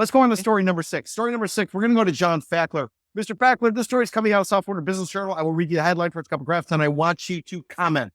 Let's go on to story number 6. Story number 6, we're going to go to John Fakler. Mr. Fakler, this story is coming out of South Florida Business Journal. I will read you the headline for a couple graphs, and I want you to comment.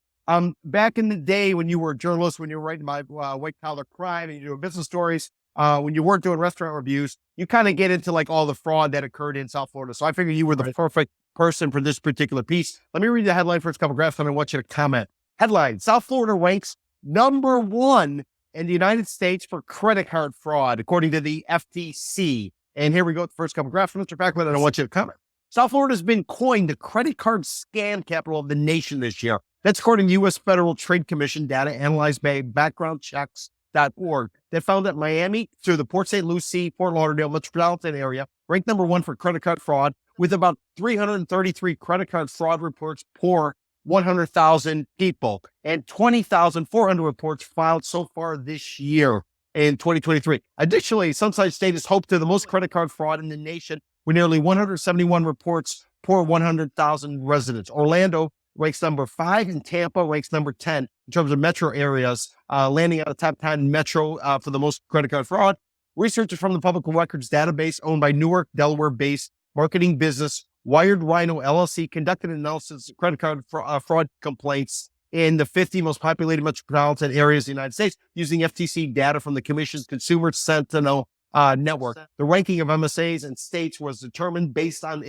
Back in the day when you were a journalist, when you were writing about white collar crime and you do business stories, when you weren't doing restaurant reviews, you kind of get into like all the fraud that occurred in South Florida. So I figured you were the perfect person for this particular piece. Let me read the headline for a couple graphs, and I want you to comment. Headline: South Florida ranks number 1 in the United States for credit card fraud, according to the FTC. And here we go with the first couple graphs from Mr. Fakler, and I want you to comment. South Florida has been coined the credit card scam capital of the nation this year. That's according to U.S. Federal Trade Commission data analyzed by backgroundchecks.org that found that Miami, through the Port St. Lucie, Fort Lauderdale metropolitan area, ranked number 1 for credit card fraud, with about 333 credit card fraud reports per 100,000 people and 20,400 reports filed so far this year in 2023. Additionally, Sunshine State is home to the most credit card fraud in the nation, with nearly 171 reports per 100,000 residents. Orlando ranks number 5 and Tampa ranks number 10 in terms of metro areas, landing on the top 10 metro for the most credit card fraud. Researchers from the Public Records database owned by Newark, Delaware-based marketing business Wired Rhino LLC conducted an analysis of credit card fraud complaints in the 50 most populated metropolitan areas of the United States using FTC data from the Commission's Consumer Sentinel network. The ranking of MSAs and states was determined based on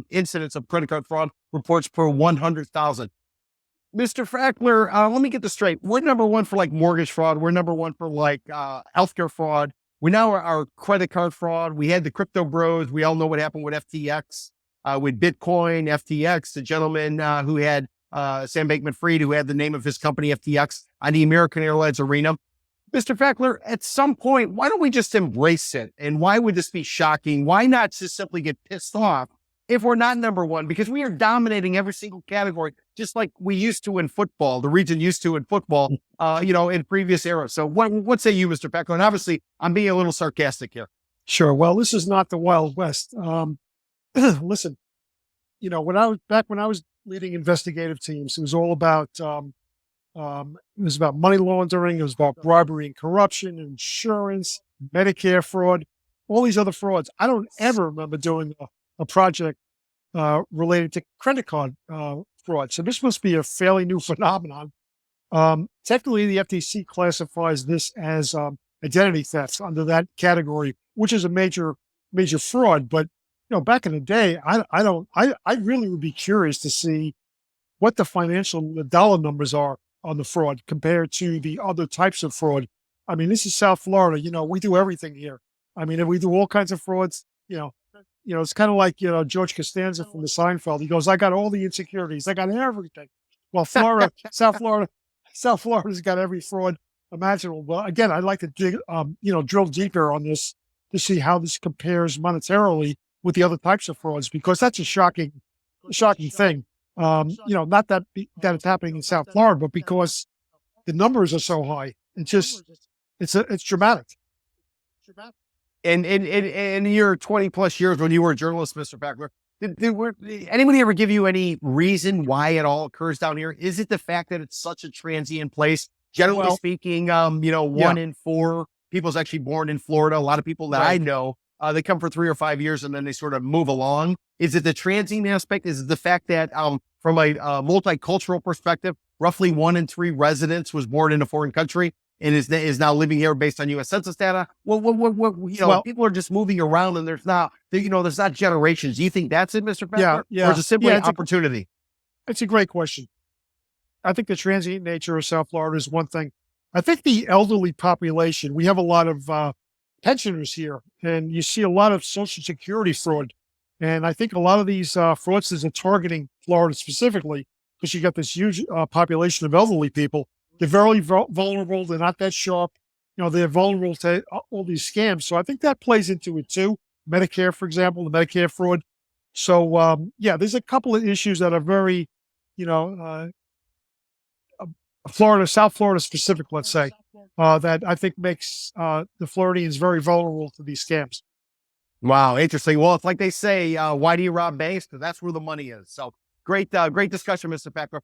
incidents of credit card fraud reports per 100,000. Mr. Fakler, let me get this straight. We're number 1 for like mortgage fraud. We're number 1 for like healthcare fraud. We now are our credit card fraud. We had the crypto bros. We all know what happened with FTX. With Bitcoin, FTX, the gentleman who had Sam Bankman-Fried, who had the name of his company, FTX, on the American Airlines arena. Mr. Fakler, at some point, why don't we just embrace it? And why would this be shocking? Why not just simply get pissed off if we're not number 1? Because we are dominating every single category, just like we used to in football, the region used to in football, in previous eras. So what say you, Mr. Fakler? And obviously, I'm being a little sarcastic here. Sure. Well, this is not the Wild West. Listen, when I was leading investigative teams, it was all about, money laundering. It was about bribery and corruption, insurance, Medicare fraud, all these other frauds. I don't ever remember doing a project, related to credit card, fraud. So this must be a fairly new phenomenon. Technically the FTC classifies this as, identity theft under that category, which is a major fraud. But back in the day, I really would be curious to see what the dollar numbers are on the fraud compared to the other types of fraud. I mean, this is South Florida. We do everything here. I mean, we do all kinds of frauds. It's kind of like, George Costanza from the Seinfeld. He goes, I got all the insecurities. I got everything. Well, South Florida's got every fraud imaginable. But again, I'd like to drill deeper on this to see how this compares monetarily with the other types of frauds, because that's a shocking thing. Not that it's happening in South Florida, but because the numbers are so high. It's dramatic. And in your 20 plus years when you were a journalist, Mr. Fakler, did anybody ever give you any reason why it all occurs down here? Is it the fact that it's such a transient place? Generally speaking, 1 in 4 people is actually born in Florida. A lot of people that I know, they come for 3 or 5 years and then they sort of move along. Is it the transient aspect? Is it the fact that from a multicultural perspective, roughly 1 in 3 residents was born in a foreign country and is now living here based on U.S. Census data? People are just moving around and there's not generations. Do you think that's it, Mr. Fakler? Yeah. Or is it simply an opportunity? It's a great question. I think the transient nature of South Florida is one thing. I think the elderly population, we have a lot of pensioners here, and you see a lot of Social Security fraud. And I think a lot of these fraudsters are targeting Florida specifically because you got this huge population of elderly people. They're very vulnerable. They're not that sharp. They're vulnerable to all these scams. So I think that plays into it too. Medicare, for example, the Medicare fraud. So, there's a couple of issues that are very, South Florida specific, let's say, that I think makes the Floridians very vulnerable to these scams. Wow, interesting. Well, it's like they say, why do you rob banks? Because that's where the money is. So great discussion, Mr. Fakler.